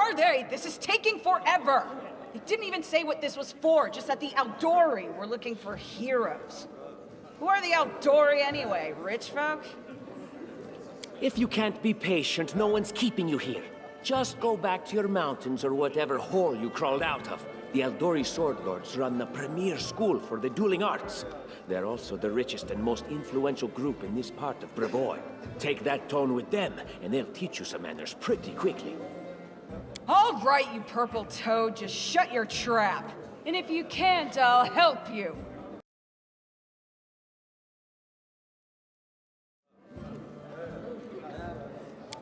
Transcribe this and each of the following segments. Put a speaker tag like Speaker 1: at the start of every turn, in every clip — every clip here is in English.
Speaker 1: are they? This is taking forever. They didn't even say what this was for, just that the Aldori were looking for heroes. Who are the Aldori anyway? Rich folk?
Speaker 2: If you can't be patient, no one's keeping you here. Just go back to your mountains or whatever hole you crawled out of. The Aldori Swordlords run the premier school for the dueling arts. They're also the richest and most influential group in this part of Brevoy. Take that tone with them, and they'll teach you some manners pretty quickly.
Speaker 1: All right, you purple toad, just shut your trap. And if you can't, I'll help you.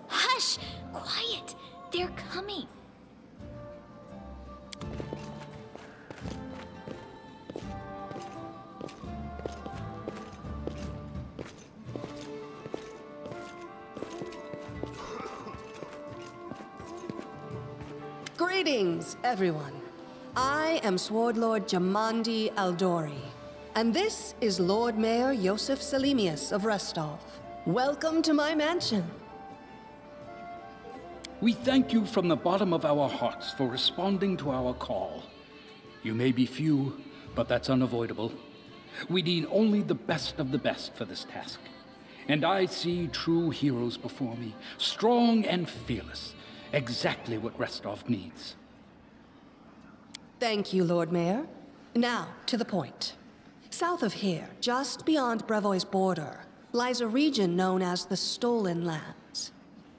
Speaker 3: Hush! Quiet! They're coming.
Speaker 4: Greetings, everyone. I am Swordlord Jamandi Aldori, and this is Lord Mayor Yosef Selimius of Restov. Welcome to my mansion.
Speaker 5: We thank you from the bottom of our hearts for responding to our call. You may be few, but that's unavoidable. We need only the best of the best for this task. And I see true heroes before me, strong and fearless, exactly what Restov needs.
Speaker 4: Thank you, Lord Mayor. Now, to the point. South of here, just beyond Brevoy's border, lies a region known as the Stolen Lands.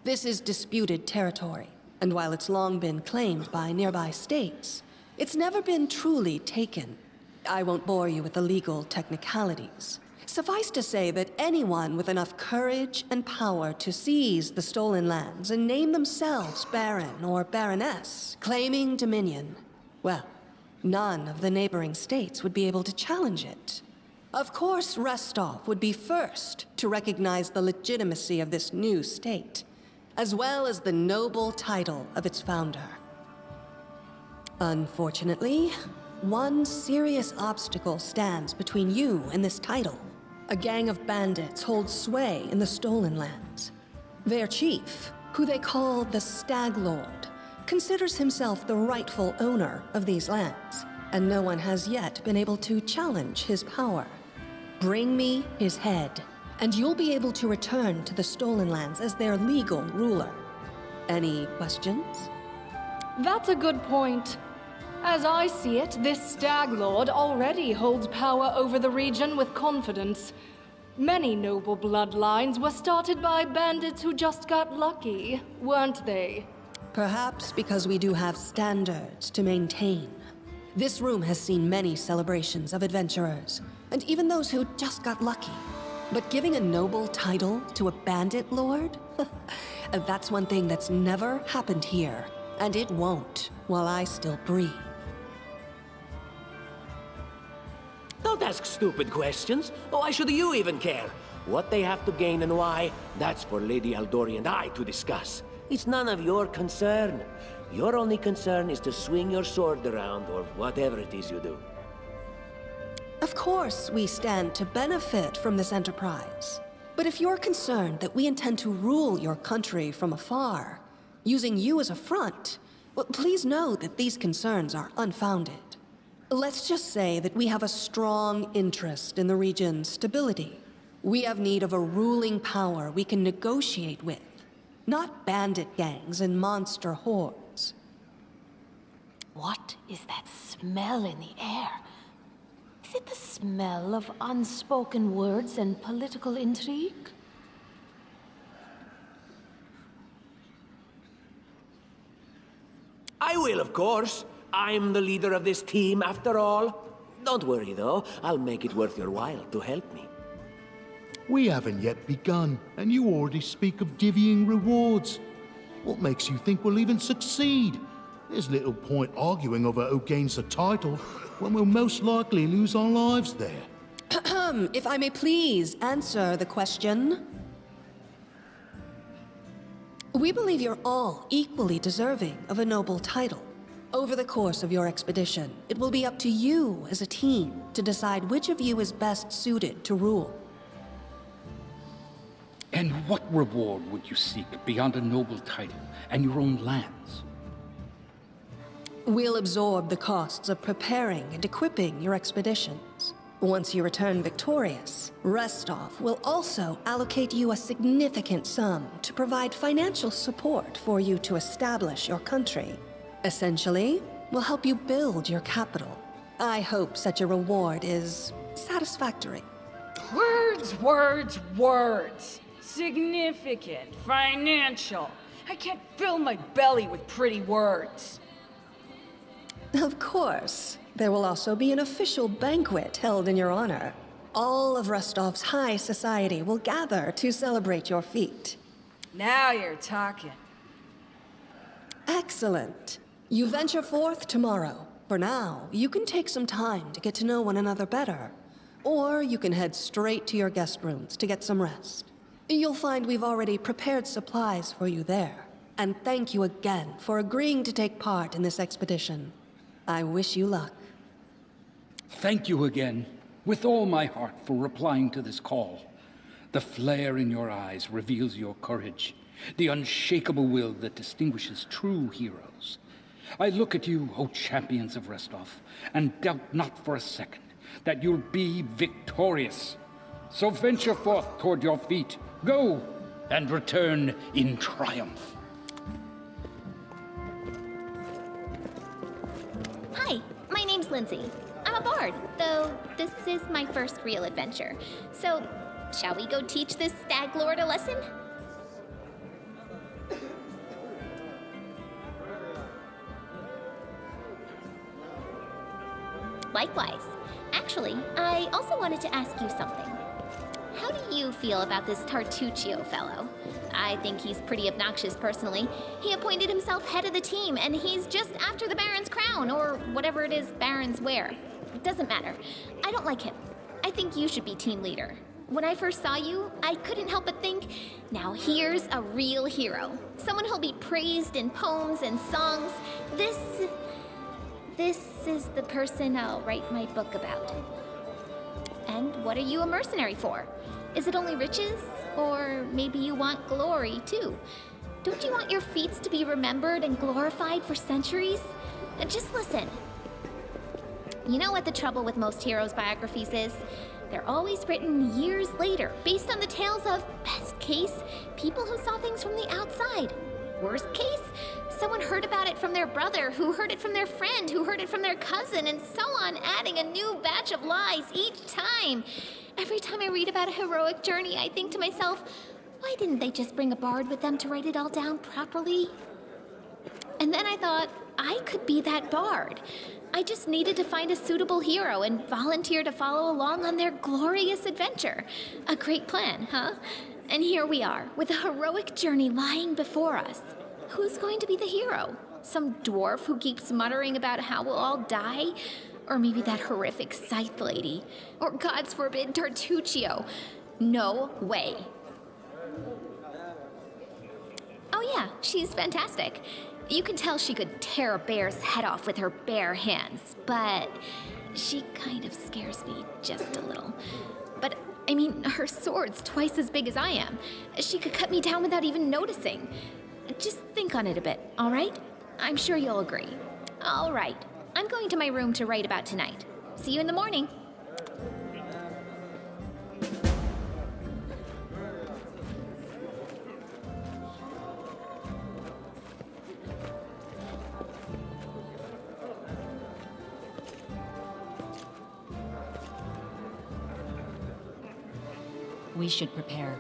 Speaker 4: This is disputed territory, and while it's long been claimed by nearby states, it's never been truly taken. I won't bore you with the legal technicalities. Suffice to say that anyone with enough courage and power to seize the Stolen Lands and name themselves Baron or Baroness, claiming dominion, well, none of the neighboring states would be able to challenge it. Of course, Restov would be first to recognize the legitimacy of this new state, as well as the noble title of its founder. Unfortunately, one serious obstacle stands between you and this title. A gang of bandits holds sway in the Stolen Lands. Their chief, who they call the Stag Lord, considers himself the rightful owner of these lands, and no one has yet been able to challenge his power. Bring me his head, and you'll be able to return to the Stolen Lands as their legal ruler. Any questions?
Speaker 6: That's a good point. As I see it, this Stag Lord already holds power over the region with confidence. Many noble bloodlines were started by bandits who just got lucky, weren't they?
Speaker 4: Perhaps because we do have standards to maintain. This room has seen many celebrations of adventurers, and even those who just got lucky. But giving a noble title to a bandit lord? That's one thing that's never happened here, and it won't while I still breathe.
Speaker 2: Don't ask stupid questions. Why should you even care? What they have to gain and why, that's for Lady Aldori and I to discuss. It's none of your concern. Your only concern is to swing your sword around, or whatever it is you do.
Speaker 4: Of course, we stand to benefit from this enterprise. But if you're concerned that we intend to rule your country from afar, using you as a front, well, please know that these concerns are unfounded. Let's just say that we have a strong interest in the region's stability. We have need of a ruling power we can negotiate with, not bandit gangs and monster hordes.
Speaker 3: What is that smell in the air? Is it the smell of unspoken words and political intrigue?
Speaker 2: I will, of course. I'm the leader of this team, after all. Don't worry, though. I'll make it worth your while to help me.
Speaker 7: We haven't yet begun, and you already speak of divvying rewards. What makes you think we'll even succeed? There's little point arguing over who gains the title, when we'll most likely lose our lives there.
Speaker 4: If I may please answer the question. We believe you're all equally deserving of a noble title. Over the course of your expedition, it will be up to you as a team to decide which of you is best suited to rule.
Speaker 5: And what reward would you seek beyond a noble title and your own lands?
Speaker 4: We'll absorb the costs of preparing and equipping your expeditions. Once you return victorious, Restov will also allocate you a significant sum to provide financial support for you to establish your country. Essentially, we'll help you build your capital. I hope such a reward is satisfactory.
Speaker 1: Words, words, words. Significant, financial. I can't fill my belly with pretty words.
Speaker 4: Of course. There will also be an official banquet held in your honor. All of Rostov's high society will gather to celebrate your feat.
Speaker 1: Now you're talking.
Speaker 4: Excellent. You venture forth tomorrow. For now, you can take some time to get to know one another better. Or you can head straight to your guest rooms to get some rest. You'll find we've already prepared supplies for you there. And thank you again for agreeing to take part in this expedition. I wish you luck.
Speaker 5: Thank you again, with all my heart, for replying to this call. The flare in your eyes reveals your courage, the unshakable will that distinguishes true heroes. I look at you, O champions of Restov, and doubt not for a second that you'll be victorious. So venture forth toward your feet. Go, and return in triumph.
Speaker 8: Hi, my name's Lindsay. I'm a bard, though this is my first real adventure. So, shall we go teach this stag lord a lesson? Likewise. Actually, I also wanted to ask you something. How do you feel about this Tartuccio fellow? I think he's pretty obnoxious personally. He appointed himself head of the team, and he's just after the Baron's crown, or whatever it is barons wear. It doesn't matter. I don't like him. I think you should be team leader. When I first saw you, I couldn't help but think, now here's a real hero. Someone who'll be praised in poems and songs. This is the person I'll write my book about. And what are you a mercenary for? Is it only riches? Or maybe you want glory, too? Don't you want your feats to be remembered and glorified for centuries? Just listen. You know what the trouble with most heroes' biographies is? They're always written years later, based on the tales of, best case, people who saw things from the outside. Worst case, someone heard about it from their brother, who heard it from their friend, who heard it from their cousin, and so on, adding a new batch of lies each time. Every time I read about a heroic journey, I think to myself, why didn't they just bring a bard with them to write it all down properly? And then I thought, I could be that bard. I just needed to find a suitable hero and volunteer to follow along on their glorious adventure. A great plan, huh? And here we are, with a heroic journey lying before us. Who's going to be the hero? Some dwarf who keeps muttering about how we'll all die? Or maybe that horrific scythe lady? Or, God's forbid, Tartuccio? No way. Oh yeah, she's fantastic. You can tell she could tear a bear's head off with her bare hands, but she kind of scares me just a little. But, I mean, her sword's twice as big as I am. She could cut me down without even noticing. Just think on it a bit, all right? I'm sure you'll agree. All right. I'm going to my room to write about tonight. See you in the morning.
Speaker 9: We should prepare.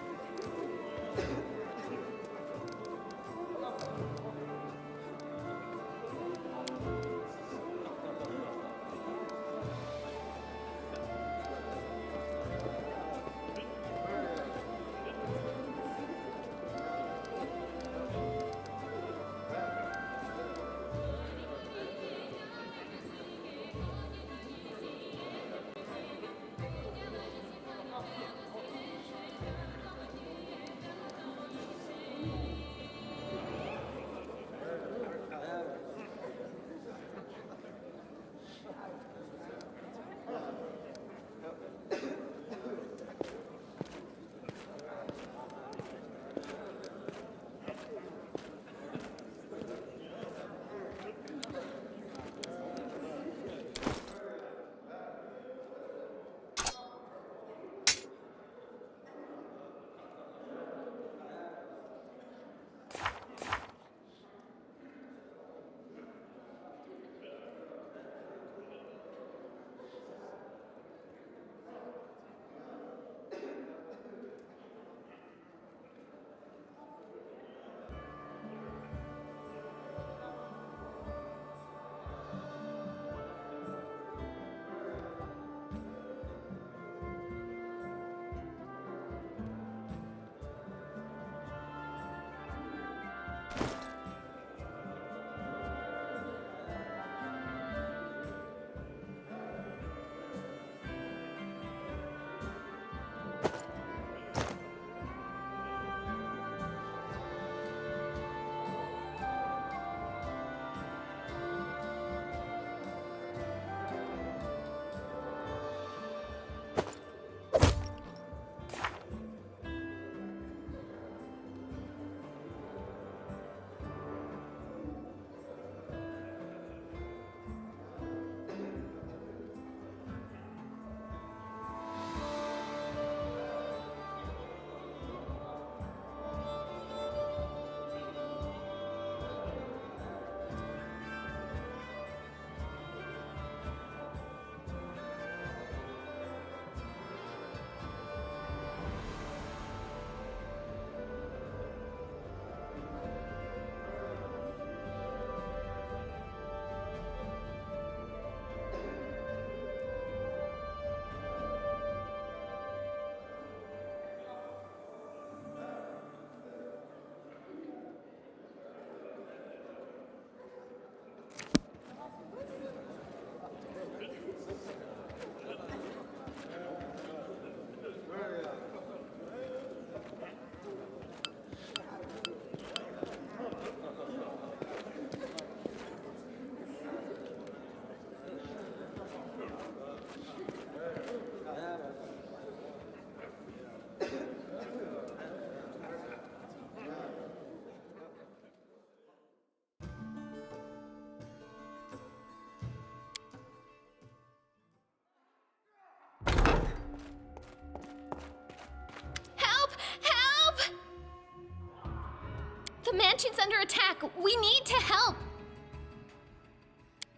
Speaker 8: mansion's under attack. We need to help.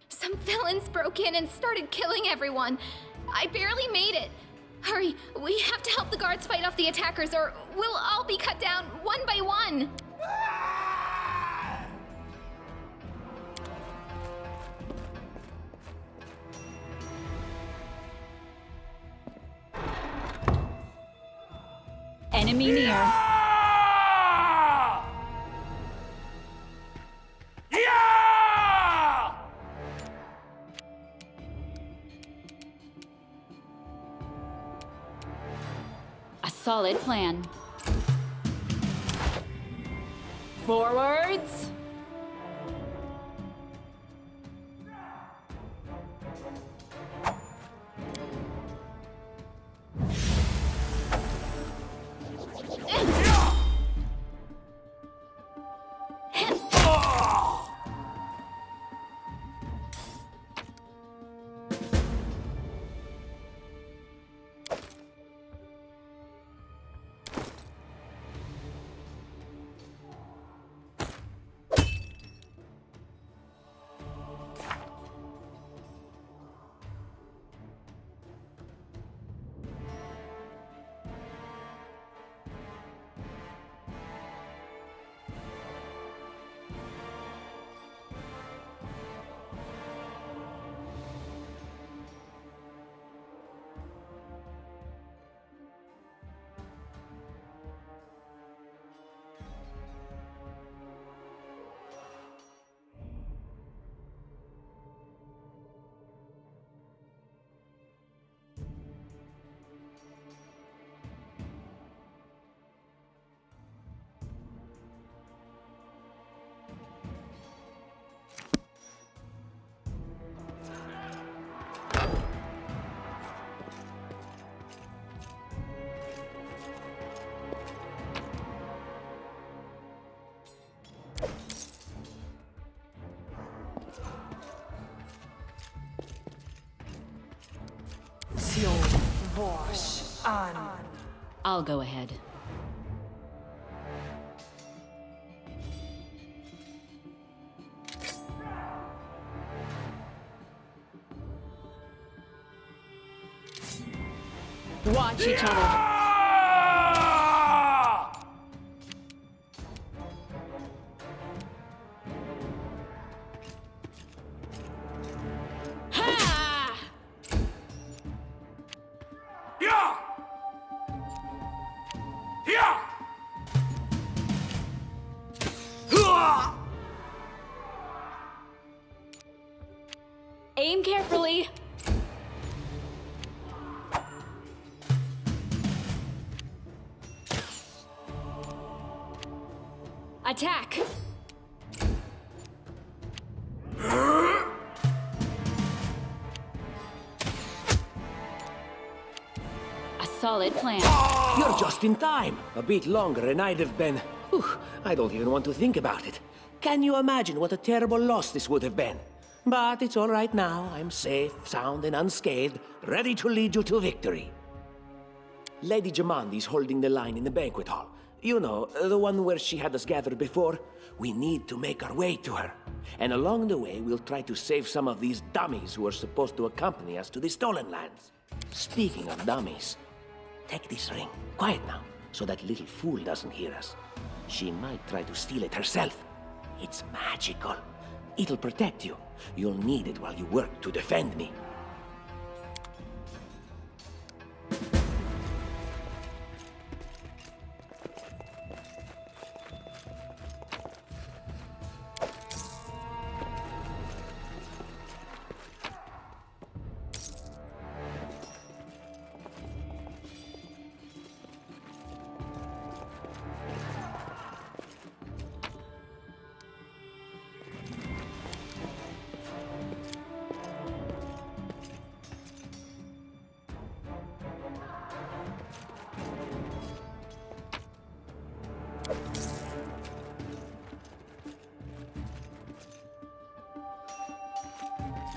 Speaker 8: Some villains broke in and started killing everyone. I barely made it. Hurry, we have to help the guards fight off the attackers or we'll all be cut down one by one.
Speaker 9: Enemy near. A solid plan. Forwards. I'll go ahead. Watch each other. Aim carefully. Attack. A solid plan.
Speaker 2: You're just in time. A bit longer and I'd have been... Whew, I don't even want to think about it. Can you imagine what a terrible loss this would have been? But it's all right now. I'm safe, sound, and unscathed, ready to lead you to victory. Lady Jamandi's holding the line in the banquet hall. You know, the one where she had us gathered before. We need to make our way to her. And along the way, we'll try to save some of these dummies who are supposed to accompany us to the Stolen Lands. Speaking of dummies, take this ring. Quiet now, so that little fool doesn't hear us. She might try to steal it herself. It's magical. It'll protect you. You'll need it while you work to defend me.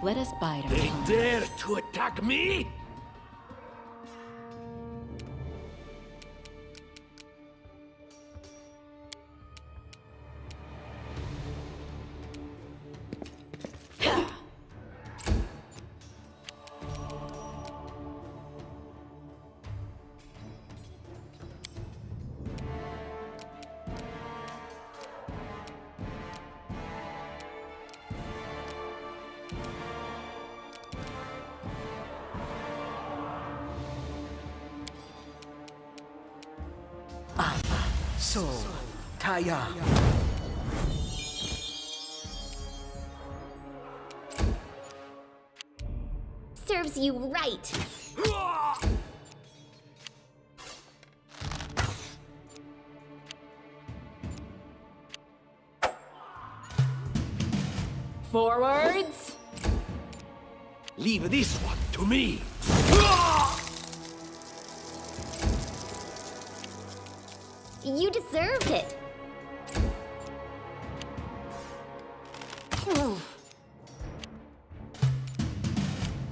Speaker 9: Let us bide our
Speaker 2: They
Speaker 9: time.
Speaker 2: dare to attack me?
Speaker 10: So, Taya.
Speaker 8: Serves you right.
Speaker 9: Forwards!
Speaker 2: Leave this one to me.
Speaker 8: You deserved it.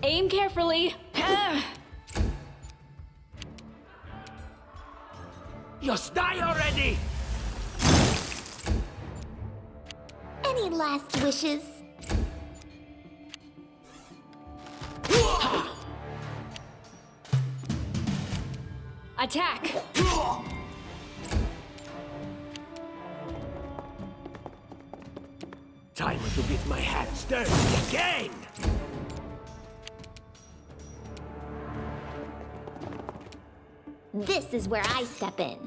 Speaker 9: Aim carefully.
Speaker 2: Just die already!
Speaker 8: Any last wishes?
Speaker 9: Attack!
Speaker 2: Time to get my hands dirty again!
Speaker 8: This is where I step in.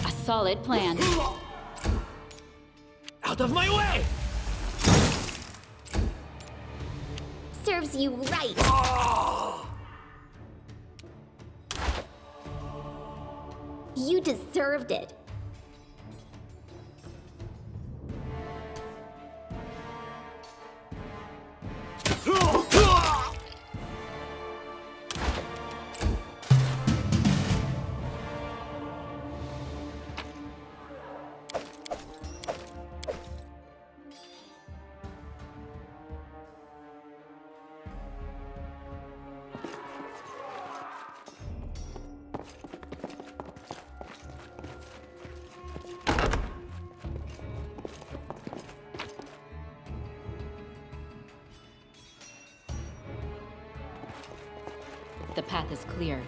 Speaker 9: A solid plan.
Speaker 2: Out of my way!
Speaker 8: Serves you right. You deserved it.
Speaker 9: The path is clear.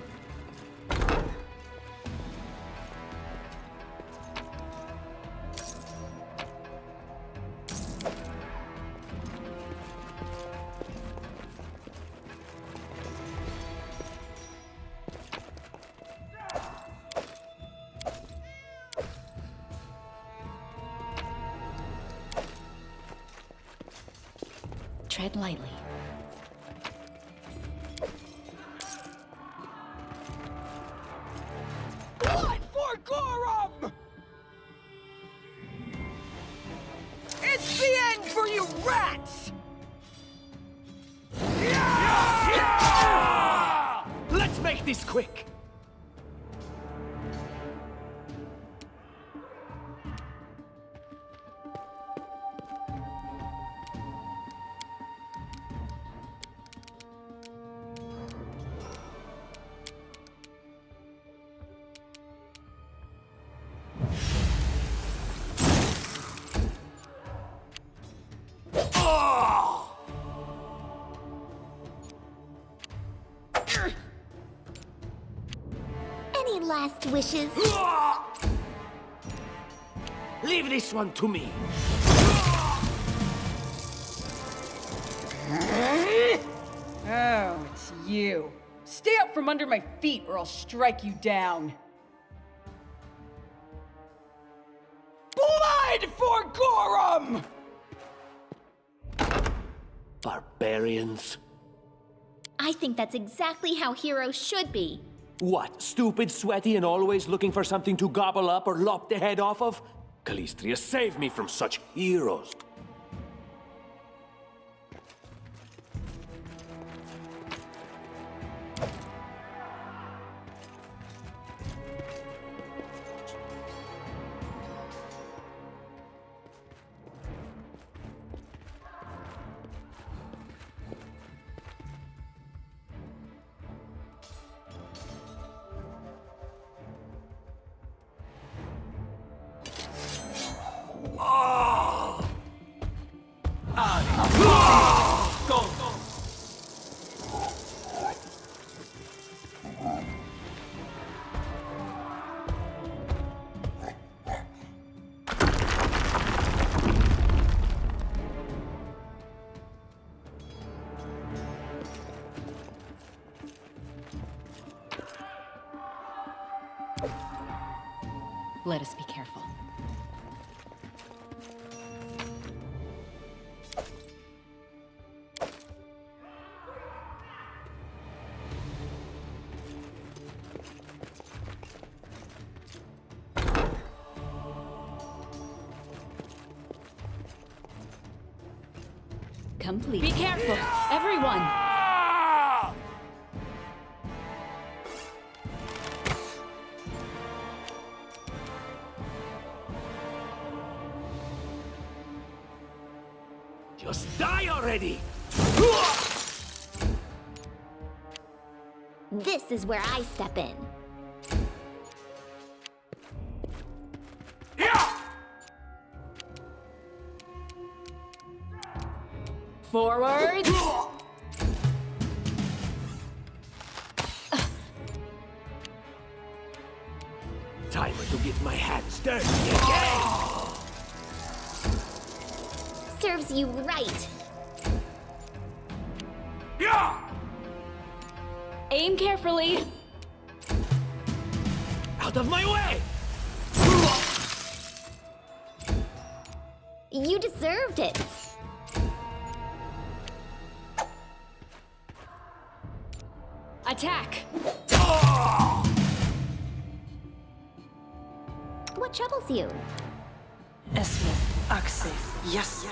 Speaker 9: Tread lightly.
Speaker 1: Blood for Gorum! It's the end for you rats!
Speaker 2: Let's make this quick!
Speaker 8: Any last wishes?
Speaker 2: Leave this one to me.
Speaker 1: Oh, it's you. Stay out from under my feet or I'll strike you down. Blood for Gorum!
Speaker 2: Barbarians.
Speaker 8: I think that's exactly how heroes should be.
Speaker 2: What, stupid, sweaty, and always looking for something to gobble up or lop the head off of? Calistria, save me from such heroes.
Speaker 9: Let us be careful. Complete. Be careful, everyone!
Speaker 2: Just die already!
Speaker 8: This is where I step in.
Speaker 9: Forwards!
Speaker 2: Time to get my hands dirty again!
Speaker 8: Serves you right.
Speaker 9: Aim carefully!
Speaker 2: Out of my way!
Speaker 8: You deserved it.
Speaker 9: Attack!
Speaker 8: What troubles you?
Speaker 10: Esme, Axe, yes.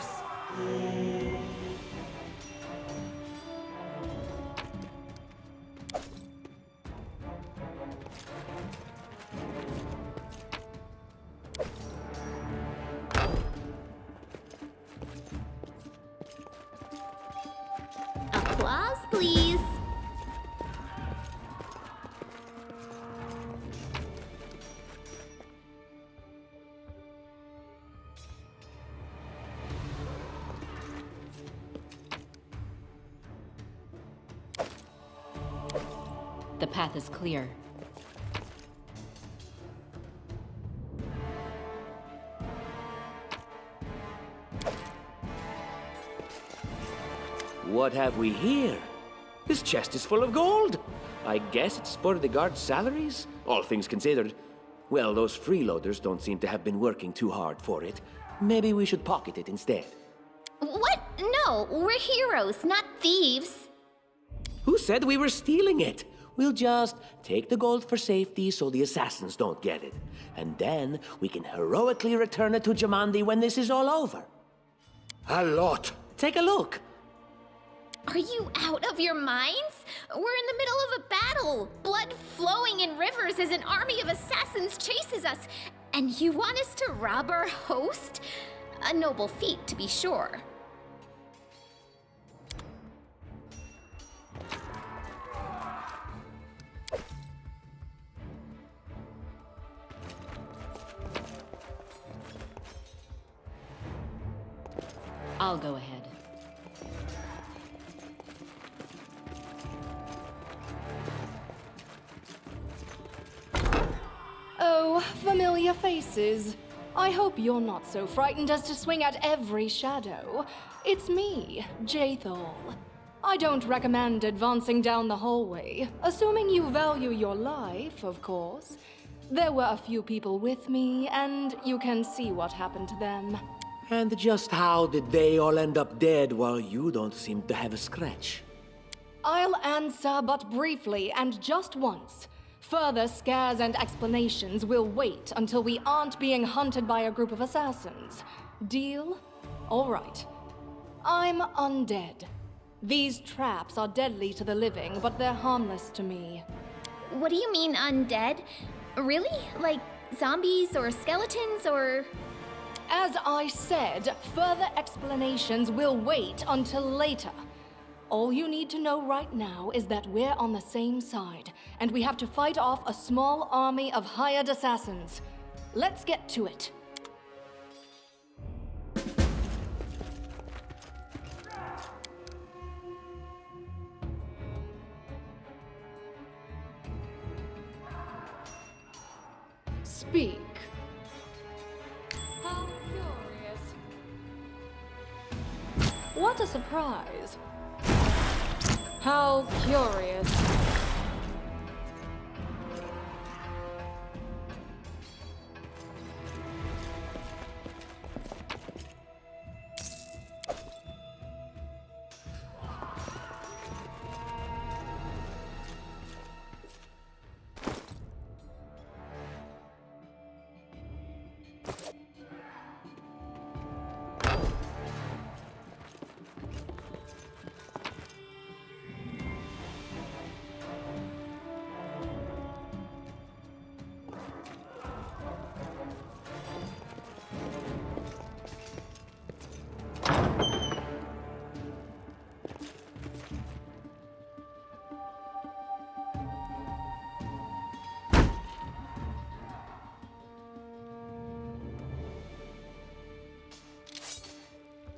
Speaker 8: Applause, please.
Speaker 9: The path is clear.
Speaker 2: What have we here? This chest is full of gold. I guess it's for the guards' salaries, all things considered. Well, those freeloaders don't seem to have been working too hard for it. Maybe we should pocket it instead.
Speaker 8: What? No, we're heroes, not thieves.
Speaker 2: Who said we were stealing it? We'll just take the gold for safety so the assassins don't get it. And then we can heroically return it to Jamandi when this is all over. A lot. Take a look.
Speaker 8: Are you out of your minds? We're in the middle of a battle. Blood flowing in rivers as an army of assassins chases us. And you want us to rob our host? A noble feat, to be sure.
Speaker 9: I'll go ahead.
Speaker 6: Oh, familiar faces. I hope you're not so frightened as to swing at every shadow. It's me, Jaethal. I don't recommend advancing down the hallway, assuming you value your life, of course. There were a few people with me, and you can see what happened to them.
Speaker 2: And just how did they all end up dead while you don't seem to have a scratch?
Speaker 6: I'll answer but briefly and just once. Further scares and explanations will wait until we aren't being hunted by a group of assassins. Deal? All right. I'm undead. These traps are deadly to the living, but they're harmless to me.
Speaker 8: What do you mean, undead? Really? Like zombies or skeletons or...
Speaker 6: As I said, further explanations will wait until later. All you need to know right now is that we're on the same side, and we have to fight off a small army of hired assassins. Let's get to it. Speak. How curious. What a surprise. How curious.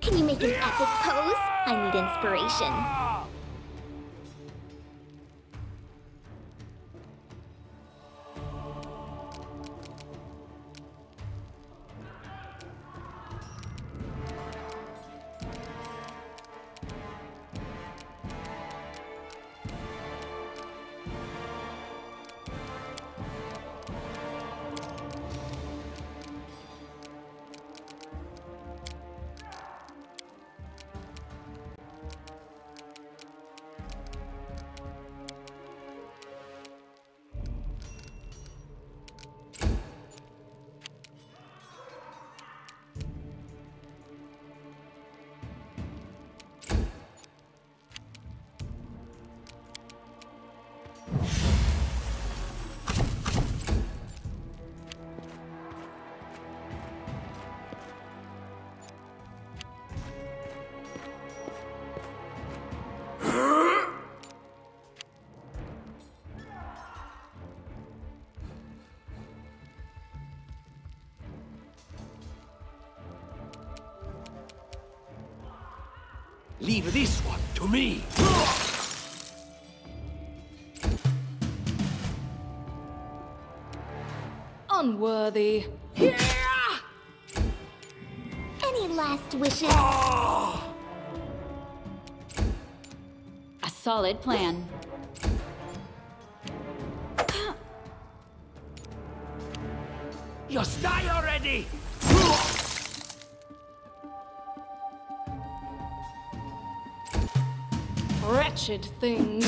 Speaker 8: Can you make an epic pose? I need inspiration.
Speaker 2: Leave this one to me!
Speaker 6: Unworthy.
Speaker 8: Any last wishes?
Speaker 9: A solid plan.
Speaker 2: Just die already!
Speaker 6: Wretched things.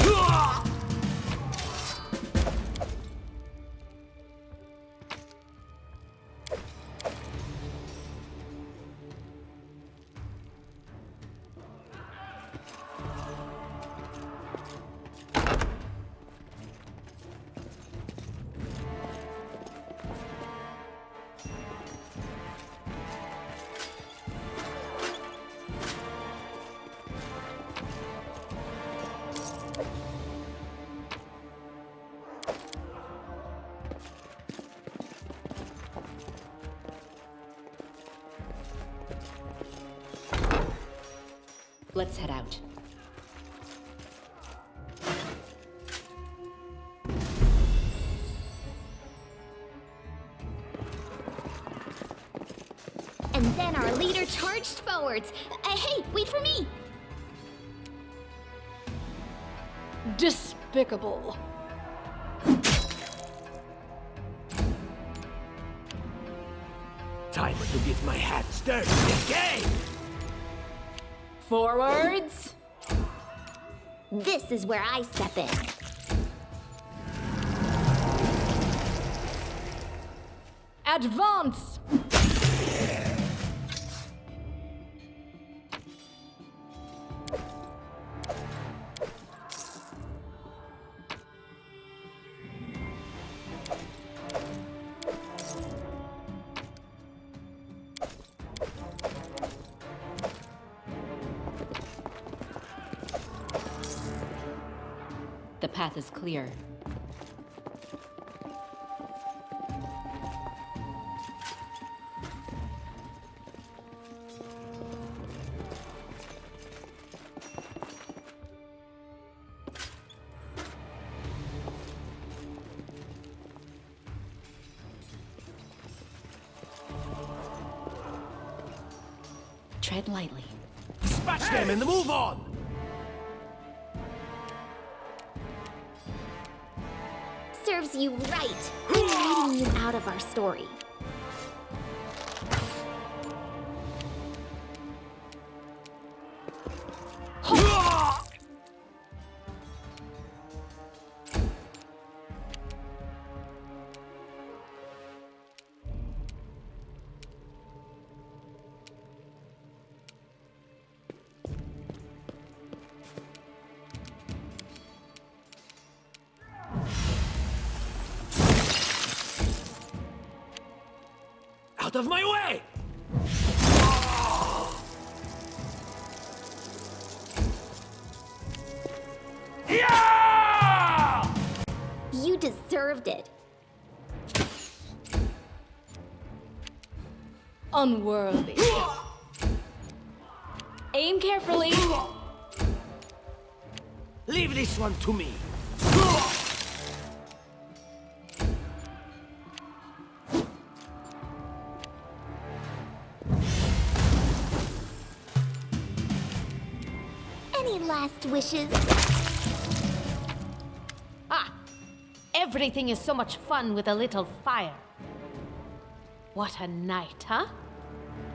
Speaker 9: Let's head out.
Speaker 8: And then our leader charged forwards. Hey, wait for me!
Speaker 6: Despicable.
Speaker 2: Time to get my hands dirty again!
Speaker 9: Forwards!
Speaker 8: This is where I step in.
Speaker 6: Advance!
Speaker 9: The path is clear. Tread lightly.
Speaker 2: Dispatch them and move on!
Speaker 8: Serves you right. I'm leading you out of our story.
Speaker 2: Out of my way!
Speaker 8: You deserved it.
Speaker 6: Unworthy.
Speaker 9: Aim carefully.
Speaker 2: Leave this one to me.
Speaker 8: Any last wishes?
Speaker 3: Ah! Everything is so much fun with a little fire. What a night, huh?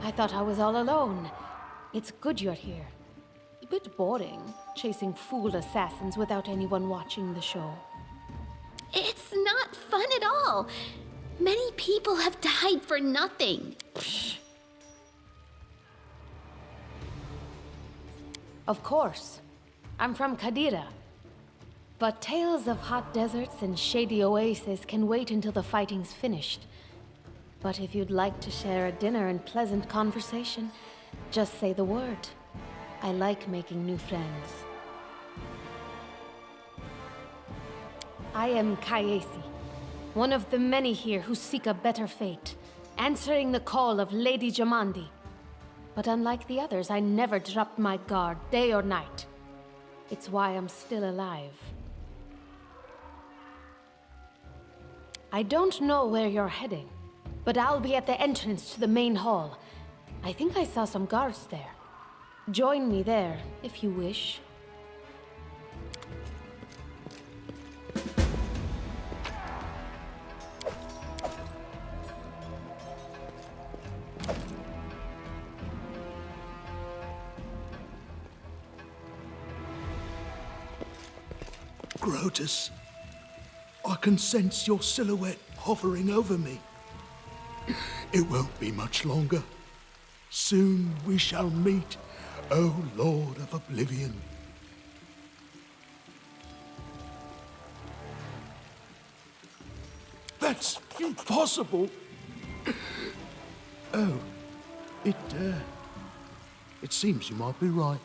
Speaker 3: I thought I was all alone. It's good you're here. A bit boring, chasing fool assassins without anyone watching the show.
Speaker 8: It's not fun at all. Many people have died for nothing.
Speaker 3: Of course. I'm from Kadira. But tales of hot deserts and shady oases can wait until the fighting's finished. But if you'd like to share a dinner and pleasant conversation, just say the word. I like making new friends. I am Kayesi, one of the many here who seek a better fate, answering the call of Lady Jamandi. But unlike the others, I never dropped my guard, day or night. It's why I'm still alive. I don't know where you're heading, but I'll be at the entrance to the main hall. I think I saw some guards there. Join me there, if you wish.
Speaker 7: Grotus, I can sense your silhouette hovering over me. It won't be much longer. Soon we shall meet, O Lord of Oblivion. That's impossible. Oh, it seems you might be right.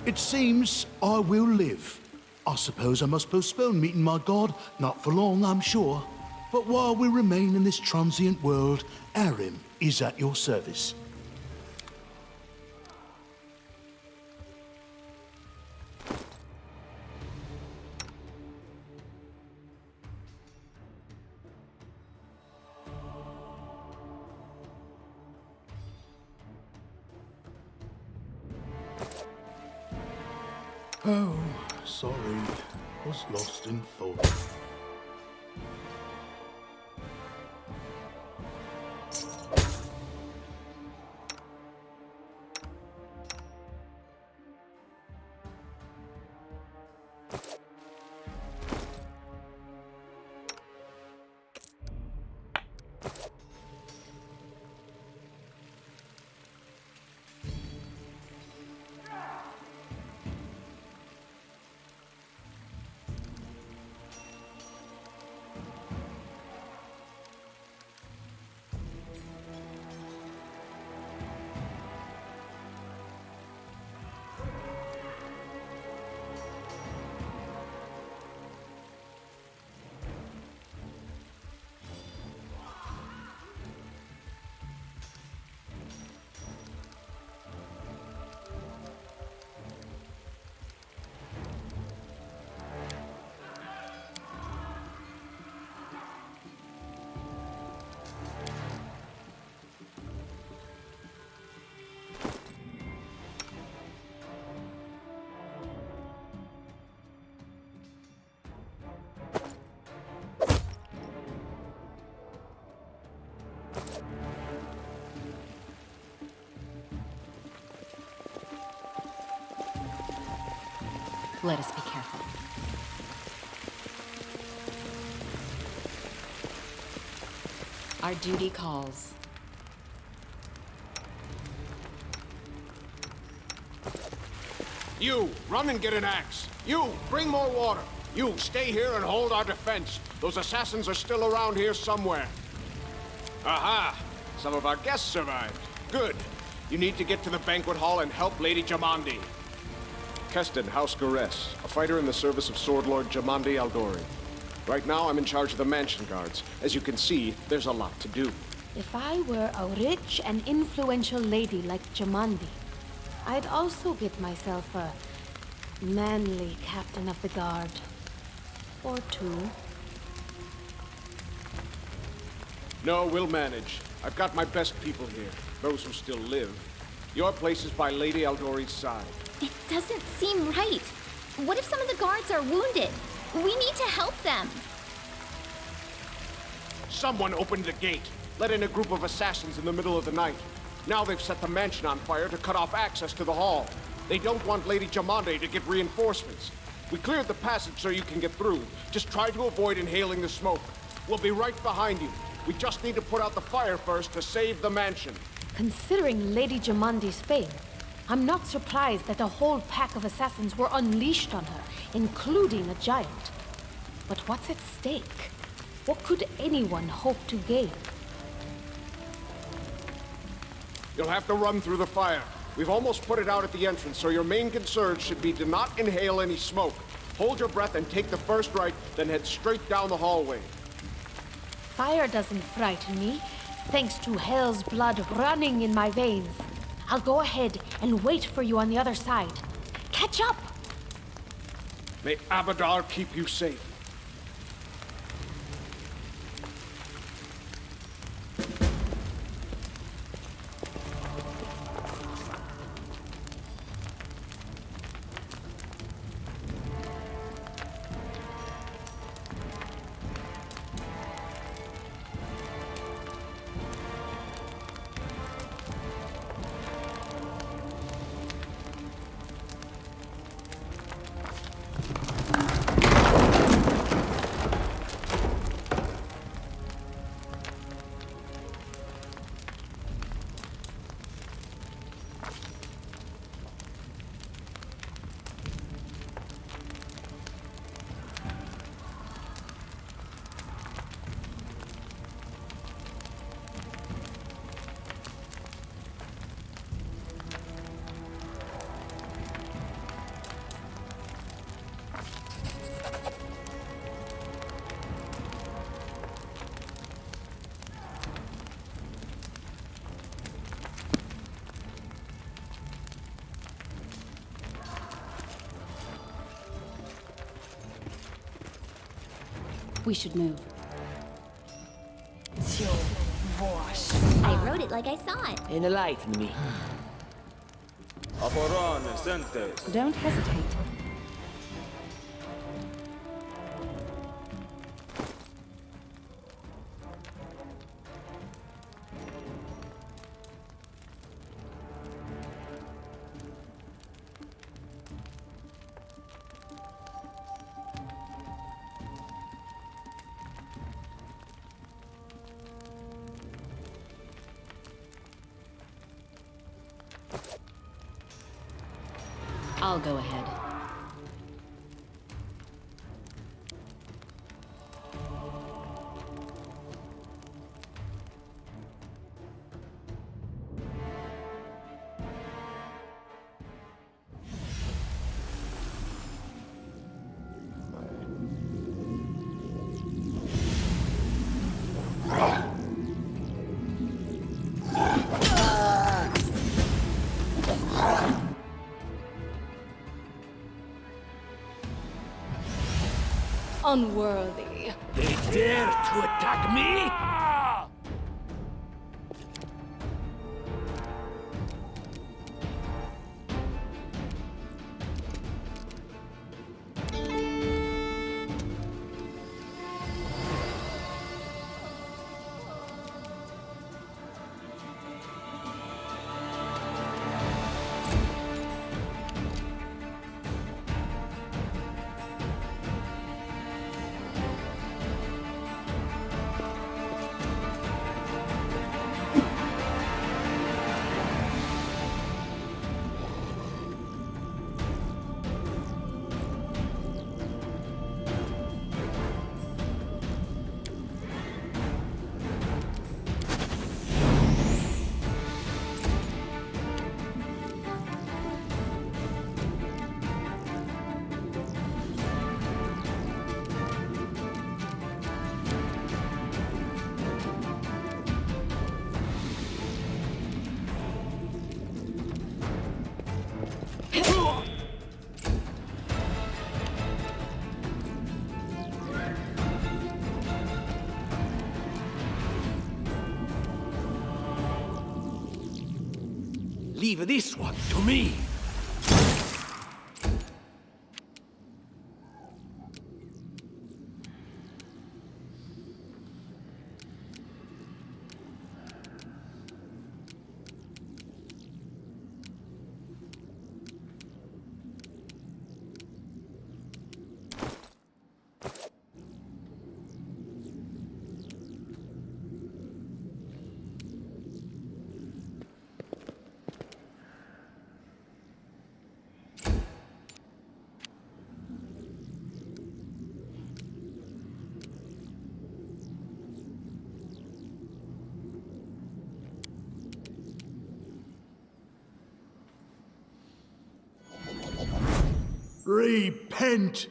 Speaker 7: It seems I will live. I suppose I must postpone meeting my god, not for long, I'm sure. But while we remain in this transient world, Arim is at your service. Oh, sorry. Was lost in thought.
Speaker 9: Let us be careful. Our duty calls.
Speaker 11: You, run and get an axe. You, bring more water. You, stay here and hold our defense. Those assassins are still around here somewhere. Aha! Some of our guests survived. Good. You need to get to the banquet hall and help Lady Jamandi. Keston, House Gares, a fighter in the service of Swordlord Jamandi Aldori. Right now, I'm in charge of the mansion guards. As you can see, there's a lot to do.
Speaker 3: If I were a rich and influential lady like Jamandi, I'd also get myself a manly captain of the guard. Or two.
Speaker 11: No, we'll manage. I've got my best people here, those who still live. Your place is by Lady Aldori's side.
Speaker 8: It doesn't seem right. What if some of the guards are wounded? We need to help them.
Speaker 11: Someone opened the gate, let in a group of assassins in the middle of the night. Now they've set the mansion on fire to cut off access to the hall. They don't want Lady Jamandi to get reinforcements. We cleared the passage so you can get through. Just try to avoid inhaling the smoke. We'll be right behind you. We just need to put out the fire first to save the mansion.
Speaker 3: Considering Lady Jamandi's fame, I'm not surprised that a whole pack of assassins were unleashed on her, including a giant. But what's at stake? What could anyone hope to gain?
Speaker 11: You'll have to run through the fire. We've almost put it out at the entrance, so your main concern should be to not inhale any smoke. Hold your breath and take the first right, then head straight down the hallway.
Speaker 3: Fire doesn't frighten me, thanks to hell's blood running in my veins. I'll go ahead and wait for you on the other side. Catch up!
Speaker 11: May Abadar keep you safe.
Speaker 9: We should move.
Speaker 8: I wrote it like I saw it.
Speaker 2: Enlighten me.
Speaker 9: Don't hesitate. I'll go ahead.
Speaker 6: Unworthy.
Speaker 2: They dare to attack me? Leave this one to me.
Speaker 7: Repent!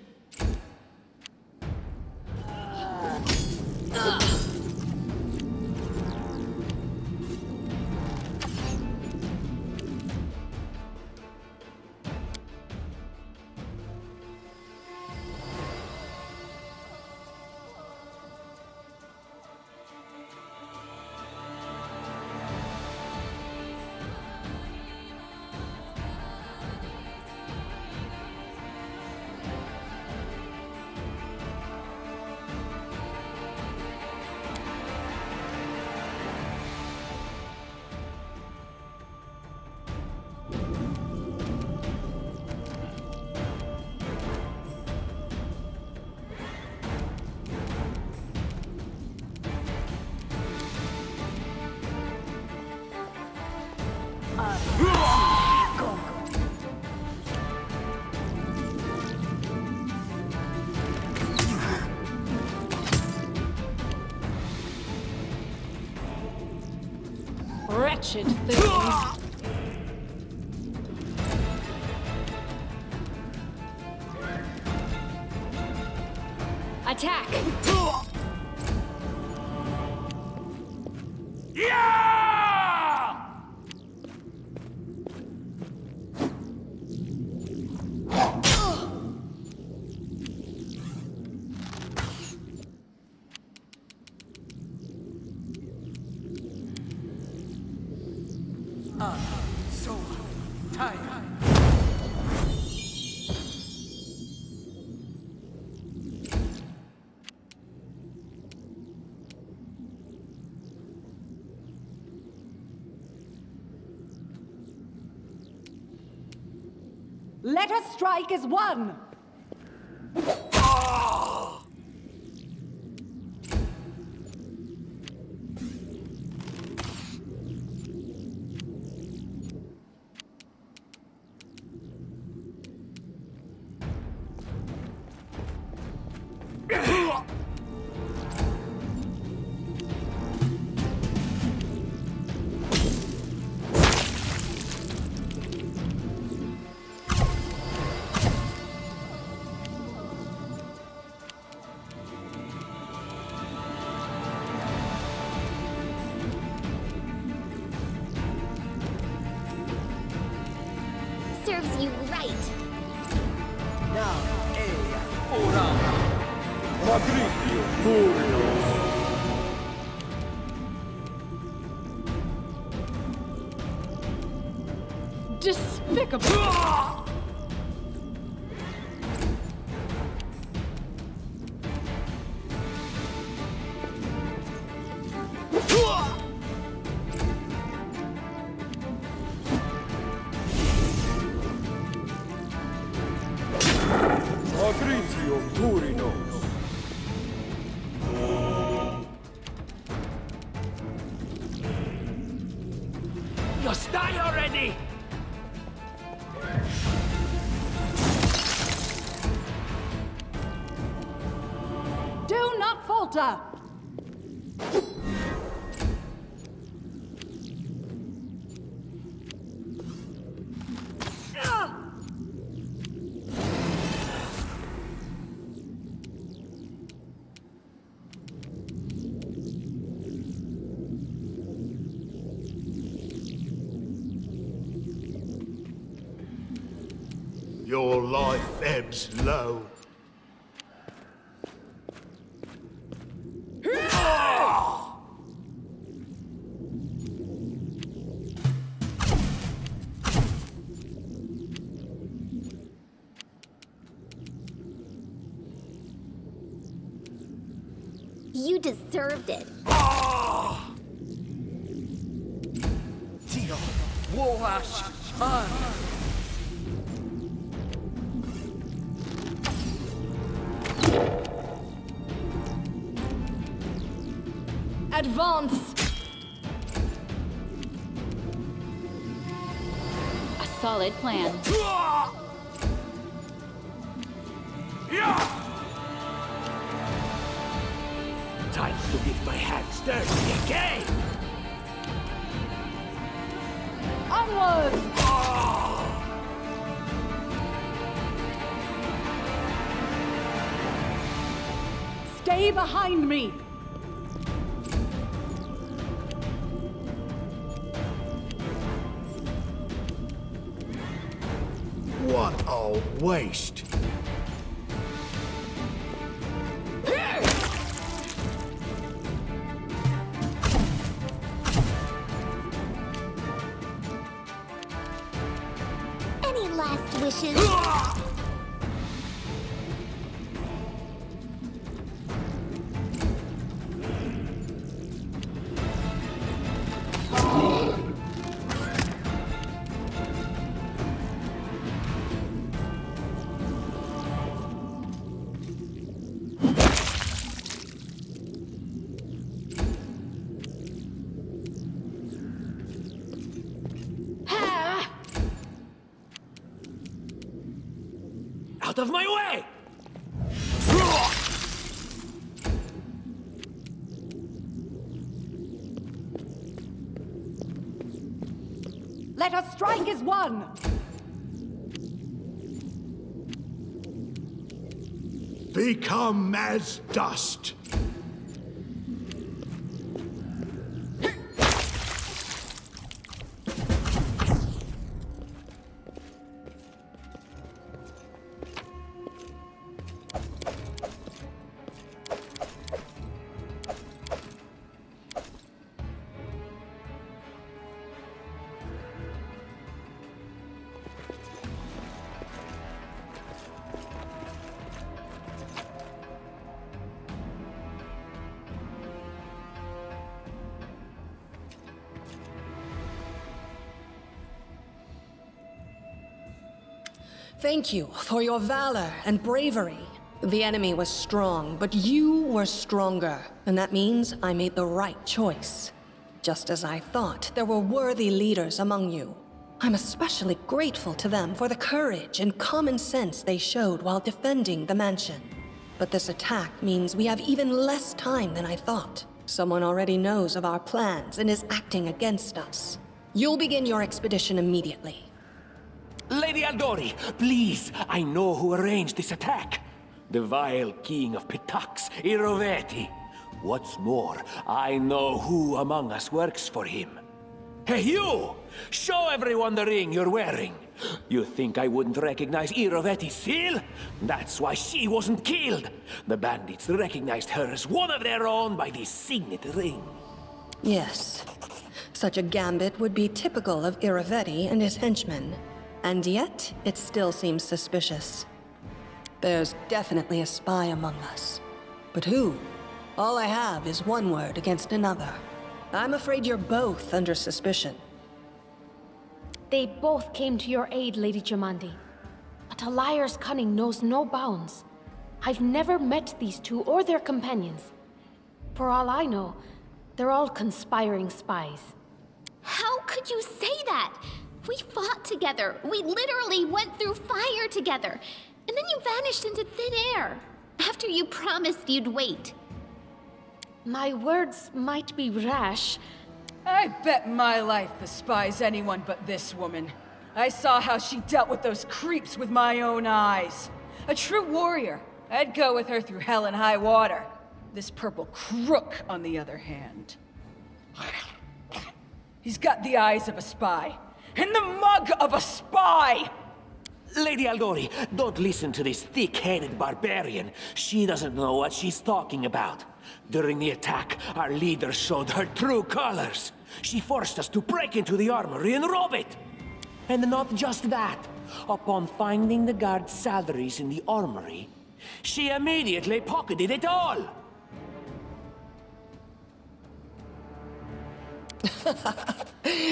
Speaker 6: Wretched things.
Speaker 3: Attack!
Speaker 1: Let us strike as one!
Speaker 8: Serves you right.
Speaker 6: Despicable!
Speaker 2: Just die already!
Speaker 1: Do not falter!
Speaker 7: Your life ebbs low.
Speaker 8: You deserved it.
Speaker 2: Tio, woash, an.
Speaker 6: Advance!
Speaker 9: A solid plan.
Speaker 2: Time to get my hands dirty again!
Speaker 6: Onwards! Stay behind me!
Speaker 7: What a waste.
Speaker 8: Any last wishes?
Speaker 2: Out of my way!
Speaker 6: Let us strike as one!
Speaker 7: Become as dust.
Speaker 4: Thank you for your valor and bravery. The enemy was strong, but you were stronger, and that means I made the right choice. Just as I thought, there were worthy leaders among you. I'm especially grateful to them for the courage and common sense they showed while defending the mansion. But this attack means we have even less time than I thought. Someone already knows of our plans and is acting against us. You'll begin your expedition immediately.
Speaker 2: Lady Aldori, please, I know who arranged this attack. The vile king of Pitax, Iroveti. What's more, I know who among us works for him. Hey, you! Show everyone the ring you're wearing. You think I wouldn't recognize Iroveti's seal? That's why she wasn't killed. The bandits recognized her as one of their own by this signet ring.
Speaker 4: Yes. Such a gambit would be typical of Iroveti and his henchmen. And yet, it still seems suspicious. There's definitely a spy among us. But who? All I have is one word against another. I'm afraid you're both under suspicion.
Speaker 3: They both came to your aid, Lady Jamandi. But a liar's cunning knows no bounds. I've never met these two or their companions. For all I know, they're all conspiring spies.
Speaker 8: How could you say that? We fought together. We literally went through fire together. And then you vanished into thin air. After you promised you'd wait.
Speaker 3: My words might be rash.
Speaker 1: I bet my life the spy's anyone but this woman. I saw how she dealt with those creeps with my own eyes. A true warrior. I'd go with her through hell and high water. This purple crook, on the other hand. He's got the eyes of a spy. And the mug of a spy!
Speaker 2: Lady Aldori, don't listen to this thick-headed barbarian. She doesn't know what she's talking about. During the attack, our leader showed her true colors. She forced us to break into the armory and rob it. And not just that. Upon finding the guards' salaries in the armory, she immediately pocketed it all.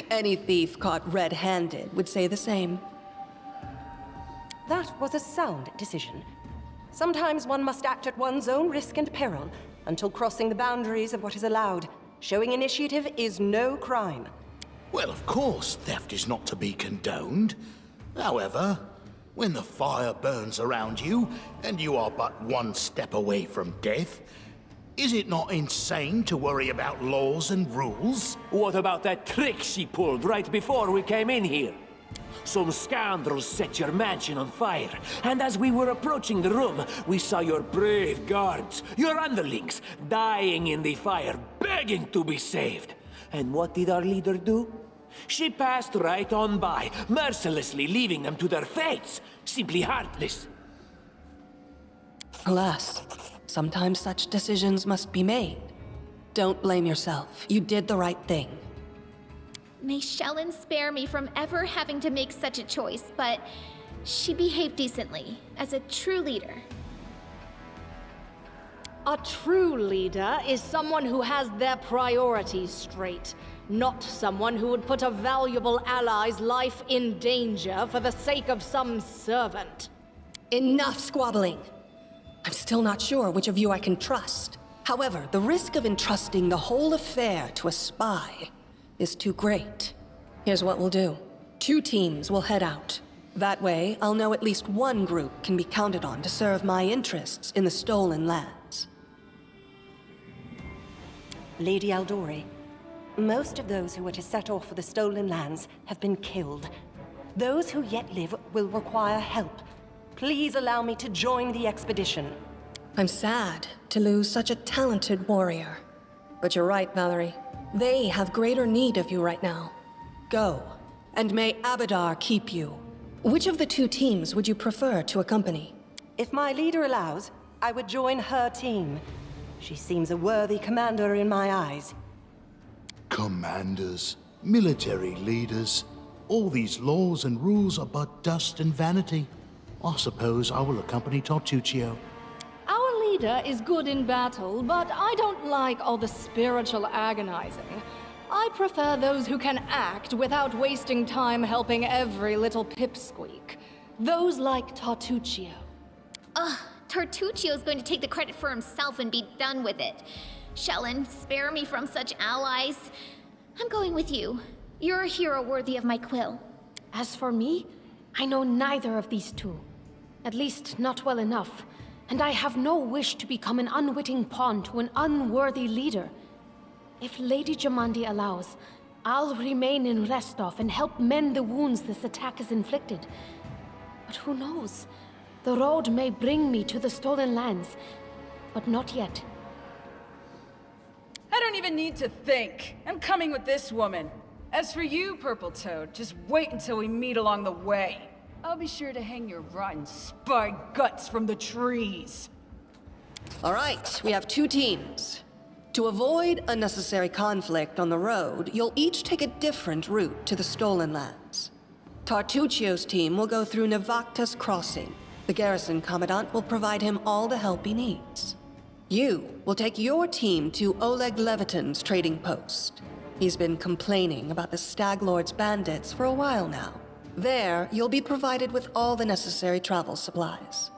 Speaker 4: Any thief caught red-handed would say the same.
Speaker 12: That was a sound decision. Sometimes one must act at one's own risk and peril, until crossing the boundaries of what is allowed. Showing initiative is no crime.
Speaker 7: Well, of course, theft is not to be condoned. However, when the fire burns around you, and you are but one step away from death, is it not insane to worry about laws and rules?
Speaker 2: What about that trick she pulled right before we came in here? Some scoundrels set your mansion on fire, and as we were approaching the room, we saw your brave guards, your underlings, dying in the fire, begging to be saved. And what did our leader do? She passed right on by, mercilessly leaving them to their fates. Simply heartless.
Speaker 4: Alas, sometimes such decisions must be made. Don't blame yourself. You did the right thing.
Speaker 8: May Shellen spare me from ever having to make such a choice, but she behaved decently, as a true leader.
Speaker 6: A true leader is someone who has their priorities straight, not someone who would put a valuable ally's life in danger for the sake of some servant.
Speaker 4: Enough squabbling. I'm still not sure which of you I can trust. However, the risk of entrusting the whole affair to a spy is too great. Here's what we'll do. 2 teams will head out. That way, I'll know at least one group can be counted on to serve my interests in the stolen lands.
Speaker 12: Lady Aldori, most of those who were to set off for the stolen lands have been killed. Those who yet live will require help. Please allow me to join the expedition.
Speaker 4: I'm sad to lose such a talented warrior. But you're right, Valerie. They have greater need of you right now. Go, and may Abadar keep you. Which of the 2 teams would you prefer to accompany?
Speaker 12: If my leader allows, I would join her team. She seems a worthy commander in my eyes.
Speaker 7: Commanders, military leaders, all these laws and rules are but dust and vanity. I suppose I will accompany Tartuccio.
Speaker 6: Our leader is good in battle, but I don't like all the spiritual agonizing. I prefer those who can act without wasting time helping every little pipsqueak. Those like Tartuccio.
Speaker 8: Ugh, Tartuccio's going to take the credit for himself and be done with it. Shellen, spare me from such allies. I'm going with you. You're a hero worthy of my quill.
Speaker 3: As for me, I know neither of these 2. At least not well enough. And I have no wish to become an unwitting pawn to an unworthy leader. If Lady Jamandi allows, I'll remain in Restov and help mend the wounds this attack has inflicted. But who knows? The road may bring me to the stolen lands, but not yet.
Speaker 1: I don't even need to think. I'm coming with this woman. As for you, Purple Toad, just wait until we meet along the way. I'll be sure to hang your rotten spy guts from the trees.
Speaker 4: All right, we have 2 teams. To avoid unnecessary conflict on the road, you'll each take a different route to the stolen lands. Tartuccio's team will go through Navakta's crossing. The garrison commandant will provide him all the help he needs. You will take your team to Oleg Leviton's trading post. He's been complaining about the Stag Lord's bandits for a while now. There, you'll be provided with all the necessary travel supplies.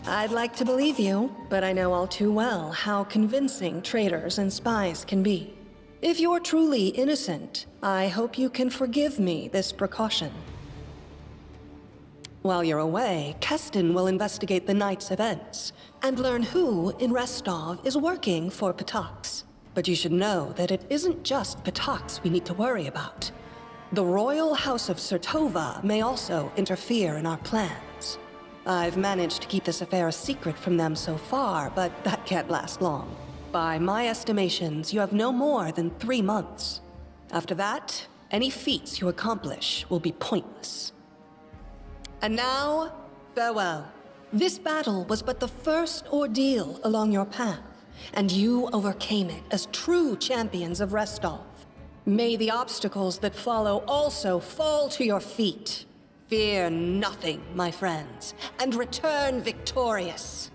Speaker 4: I'd like to believe you, but I know all too well how convincing traitors and spies can be. If you're truly innocent, I hope you can forgive me this precaution. While you're away, Keston will investigate the night's events and learn who in Restov is working for Patox. But you should know that it isn't just Patox we need to worry about. The royal house of Sertova may also interfere in our plans. I've managed to keep this affair a secret from them so far, but that can't last long. By my estimations, you have no more than 3 months. After that, any feats you accomplish will be pointless. And now, farewell. This battle was but the first ordeal along your path, and you overcame it as true champions of Restov. May the obstacles that follow also fall to your feet. Fear nothing, my friends, and return victorious.